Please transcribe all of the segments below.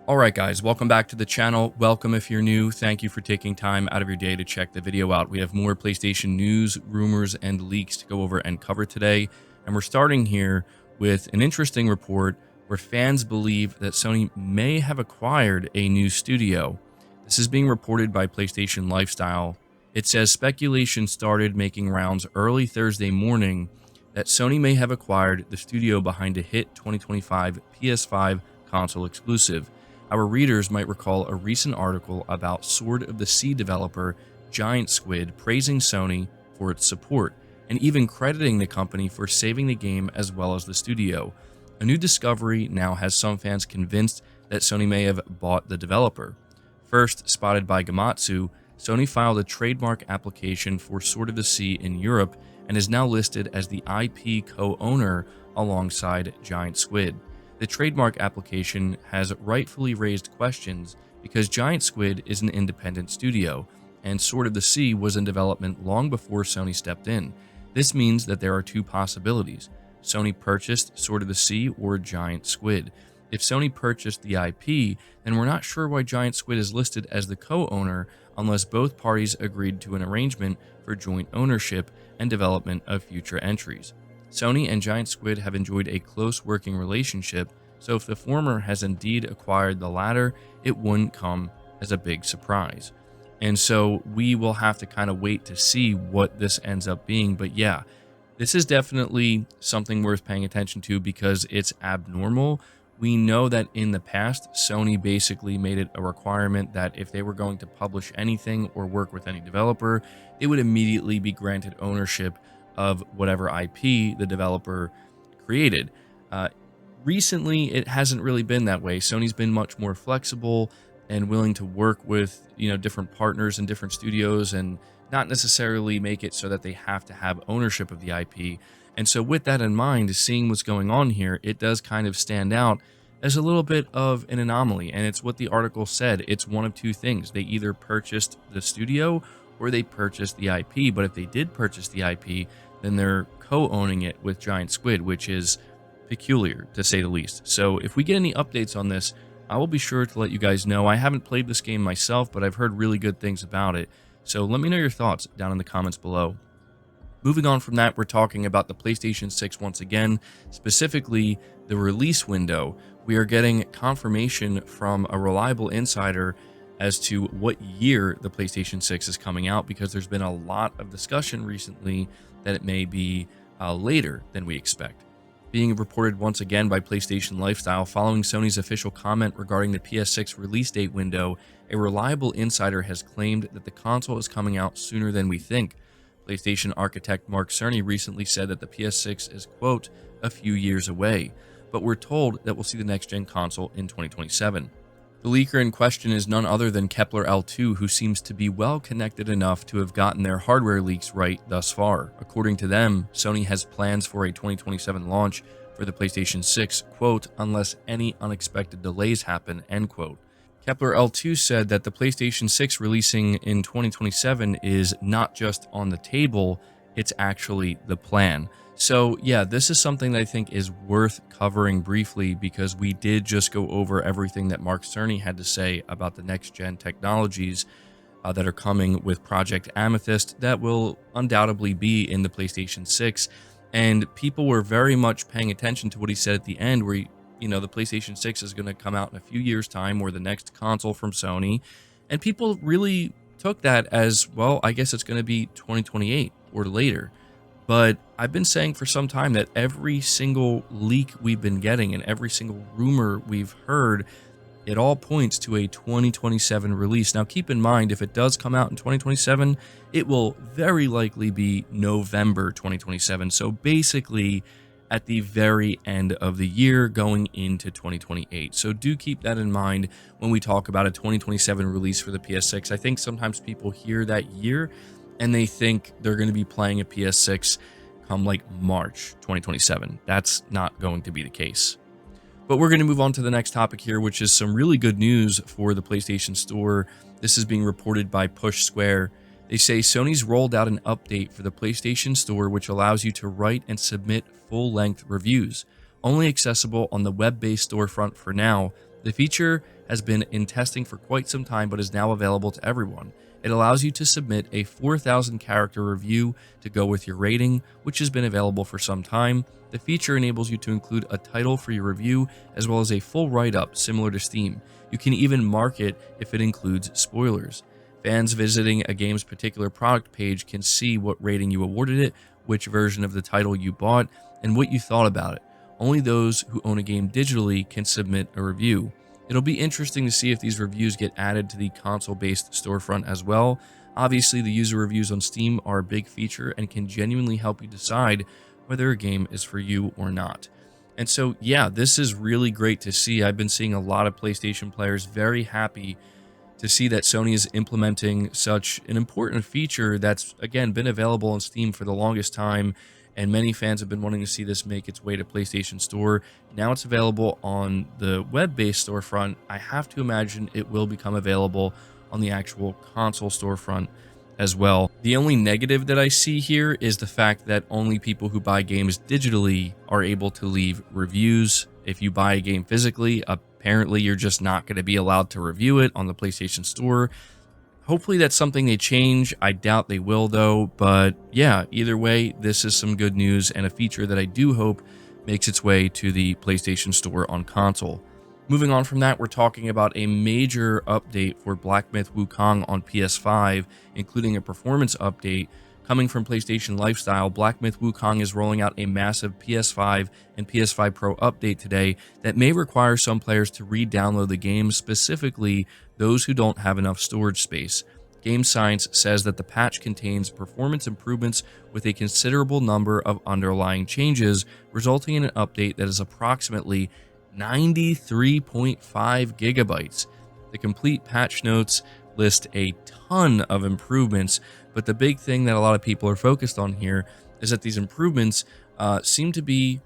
Alright guys, welcome back to the channel. Welcome if you're new. Thank you for taking time out of your day to check the video out. We have more PlayStation news, rumors, and leaks to go over and cover today. And we're starting here with an interesting report where fans believe that Sony may have acquired a new studio. This is being reported by PlayStation Lifestyle. It says speculation started making rounds early Thursday morning that Sony may have acquired the studio behind a hit 2025 PS5 console exclusive. Our readers might recall a recent article about Sword of the Sea developer Giant Squid praising Sony for its support, and even crediting the company for saving the game as well as the studio. A new discovery now has some fans convinced that Sony may have bought the developer. First spotted by Gamatsu, Sony filed a trademark application for Sword of the Sea in Europe and is now listed as the IP co-owner alongside Giant Squid. The trademark application has rightfully raised questions because Giant Squid is an independent studio, and Sword of the Sea was in development long before Sony stepped in. This means that there are two possibilities. Sony purchased Sword of the Sea or Giant Squid. If Sony purchased the IP, then we're not sure why Giant Squid is listed as the co-owner unless both parties agreed to an arrangement for joint ownership and development of future entries. Sony and Giant Squid have enjoyed a close working relationship, so if the former has indeed acquired the latter, it wouldn't come as a big surprise. And so we will have to kind of wait to see what this ends up being. But yeah, this is definitely something worth paying attention to because it's abnormal. We know that in the past, Sony basically made it a requirement that if they were going to publish anything or work with any developer, they would immediately be granted ownership of whatever IP the developer created. Recently, it hasn't really been that way. Sony's been much more flexible and willing to work with, different partners and different studios and not necessarily make it so that they have to have ownership of the IP. And so with that in mind, seeing what's going on here, it does kind of stand out as a little bit of an anomaly. And it's what the article said. It's one of two things. They either purchased the studio or they purchased the IP. But if they did purchase the IP, then they're co-owning it with Giant Squid, which is peculiar to say the least. So if we get any updates on this, I will be sure to let you guys know. I haven't played this game myself, but I've heard really good things about it. So let me know your thoughts down in the comments below. Moving on from that, we're talking about the PlayStation 6 once again, specifically the release window. We are getting confirmation from a reliable insider as to what year the PlayStation 6 is coming out, because there's been a lot of discussion recently that it may be later than we expect. Being reported once again by PlayStation Lifestyle, following Sony's official comment regarding the PS6 release date window, a reliable insider has claimed that the console is coming out sooner than we think. PlayStation architect Mark Cerny recently said that the PS6 is, quote, a few years away, but we're told that we'll see the next-gen console in 2027. The leaker in question is none other than Kepler L2, who seems to be well connected enough to have gotten their hardware leaks right thus far. According to them, Sony has plans for a 2027 launch for the PlayStation 6, quote, unless any unexpected delays happen, end quote. Kepler L2 said that the PlayStation 6 releasing in 2027 is not just on the table, it's actually the plan. So yeah, this is something that I think is worth covering briefly because we did just go over everything that Mark Cerny had to say about the next-gen technologies that are coming with Project Amethyst that will undoubtedly be in the PlayStation 6. And people were very much paying attention to what he said at the end where the PlayStation 6 is going to come out in a few years' time or the next console from Sony. And people really took that as, well, I guess it's going to be 2028 or later. But I've been saying for some time that every single leak we've been getting and every single rumor we've heard, it all points to a 2027 release. Now, keep in mind, if it does come out in 2027, it will very likely be November 2027. So basically, at the very end of the year going into 2028. So do keep that in mind when we talk about a 2027 release for the PS6. I think sometimes people hear that year and they think they're going to be playing a PS6 come like March 2027. That's not going to be the case. But we're going to move on to the next topic here, which is some really good news for the PlayStation Store. This is being reported by Push Square. They say Sony's rolled out an update for the PlayStation Store which allows you to write and submit full-length reviews. Only accessible on the web-based storefront for now, The feature has been in testing for quite some time, but is now available to everyone. It allows you to submit a 4,000 character review to go with your rating, which has been available for some time. The feature enables you to include a title for your review, as well as a full write-up similar to Steam. You can even mark it if it includes spoilers. Fans visiting a game's particular product page can see what rating you awarded it, which version of the title you bought, and what you thought about it. Only those who own a game digitally can submit a review. It'll be interesting to see if these reviews get added to the console-based storefront as well. Obviously, the user reviews on Steam are a big feature and can genuinely help you decide whether a game is for you or not. And so, yeah, this is really great to see. I've been seeing a lot of PlayStation players very happy to see that Sony is implementing such an important feature that's, again, been available on Steam for the longest time, and many fans have been wanting to see this make its way to PlayStation Store. Now it's available on the web-based storefront. I have to imagine it will become available on the actual console storefront as well. The only negative that I see here is the fact that only people who buy games digitally are able to leave reviews. If you buy a game physically, apparently you're just not going to be allowed to review it on the PlayStation Store. Hopefully that's something they change. I doubt they will though, but yeah, either way, this is some good news and a feature that I do hope makes its way to the PlayStation Store on console. Moving on from that, we're talking about a major update for Black Myth Wukong on PS5, including a performance update. Coming from PlayStation Lifestyle, Black Myth Wukong is rolling out a massive PS5 and PS5 Pro update today that may require some players to re-download the game, specifically those who don't have enough storage space. Game Science says that the patch contains performance improvements with a considerable number of underlying changes, resulting in an update that is approximately 93.5 gigabytes. The complete patch notes list a ton of improvements, but the big thing that a lot of people are focused on here is that these improvements seem to be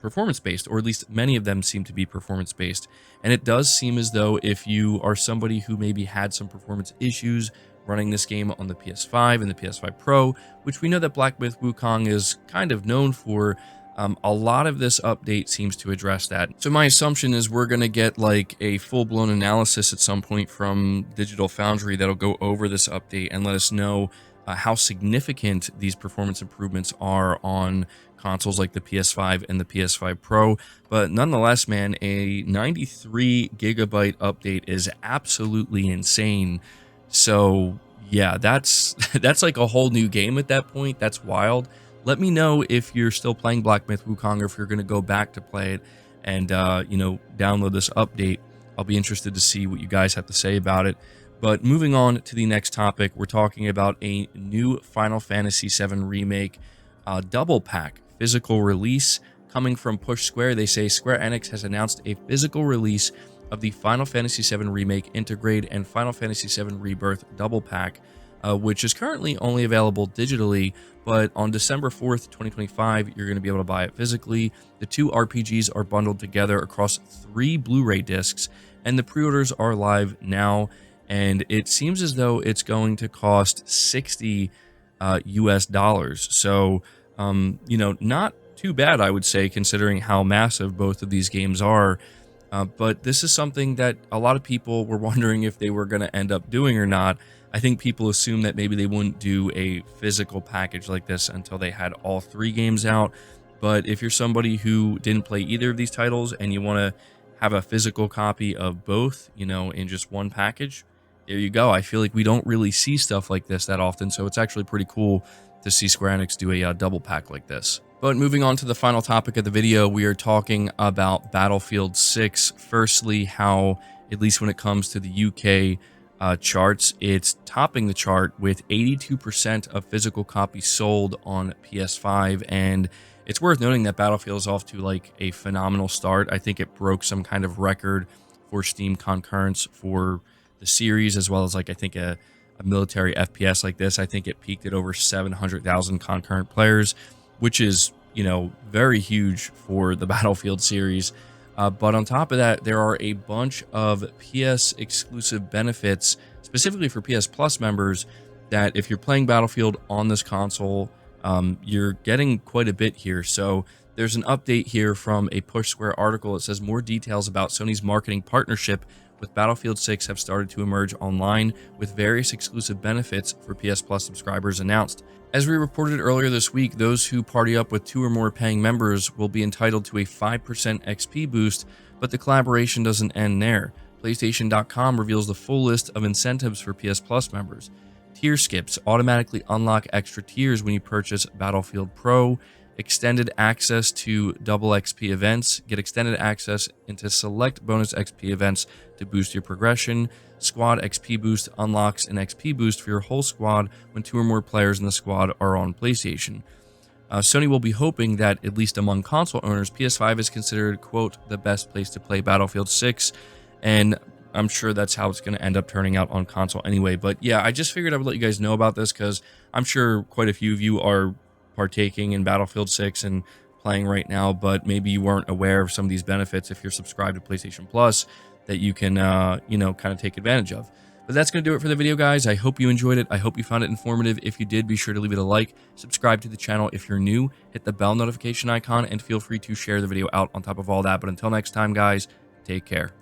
performance-based, or at least many of them seem to be performance-based. And it does seem as though if you are somebody who maybe had some performance issues running this game on the PS5 and the PS5 Pro, which we know that Black Myth Wukong is kind of known for, a lot of this update seems to address that. So my assumption is we're going to get like a full-blown analysis at some point from Digital Foundry that'll go over this update and let us know how significant these performance improvements are on consoles like the PS5 and the PS5 Pro. But nonetheless, man, a 93 gigabyte update is absolutely insane. So yeah, that's like a whole new game at that point. That's wild. Let me know if you're still playing Black Myth Wukong or if you're going to go back to play it and, download this update. I'll be interested to see what you guys have to say about it. But moving on to the next topic, we're talking about a new Final Fantasy VII Remake double pack physical release coming from Push Square. They say Square Enix has announced a physical release of the Final Fantasy VII Remake Intergrade and Final Fantasy VII Rebirth double pack, which is currently only available digitally, but on December 4th, 2025, you're going to be able to buy it physically. The two RPGs are bundled together across 3 Blu-ray discs, and the pre-orders are live now, and it seems as though it's going to cost $60 US. So, not too bad, I would say, considering how massive both of these games are. But this is something that a lot of people were wondering if they were going to end up doing or not. I think people assume that maybe they wouldn't do a physical package like this until they had all 3 games out. But if you're somebody who didn't play either of these titles and you want to have a physical copy of both, in just one package, there you go. I feel like we don't really see stuff like this that often, so it's actually pretty cool to see Square Enix do a double pack like this. But moving on to the final topic of the video, we are talking about Battlefield 6. Firstly, how, at least when it comes to the UK charts, it's topping the chart with 82% of physical copies sold on PS5, and it's worth noting that Battlefield is off to like a phenomenal start. I think it broke some kind of record for Steam concurrence for the series, as well as like I think a military FPS like this. I think it peaked at over 700,000 concurrent players, which is, very huge for the Battlefield series. But on top of that, there are a bunch of PS exclusive benefits, specifically for PS Plus members, that if you're playing Battlefield on this console, you're getting quite a bit here. So There's an update here from a Push Square article. It says more details about Sony's marketing partnership with Battlefield 6 have started to emerge online, with various exclusive benefits for PS Plus subscribers announced. As we reported earlier this week, those who party up with 2 or more paying members will be entitled to a 5% XP boost, but the collaboration doesn't end there. PlayStation.com reveals the full list of incentives for PS Plus members. Tier skips automatically unlock extra tiers when you purchase Battlefield Pro. Extended access to double XP events. Get extended access into select bonus XP events to boost your progression. Squad XP boost unlocks an XP boost for your whole squad when 2 or more players in the squad are on PlayStation. Sony will be hoping that, at least among console owners, PS5 is considered, quote, the best place to play Battlefield 6, and I'm sure that's how it's going to end up turning out on console anyway. But yeah, I just figured I would let you guys know about this because I'm sure quite a few of you are partaking in Battlefield 6 and playing right now, but maybe you weren't aware of some of these benefits if you're subscribed to PlayStation Plus that you can, kind of take advantage of. But that's going to do it for the video, guys. I hope you enjoyed it. I hope you found it informative. If you did, be sure to leave it a like, subscribe to the channel if you're new, hit the bell notification icon, and feel free to share the video out on top of all that. But until next time, guys, take care.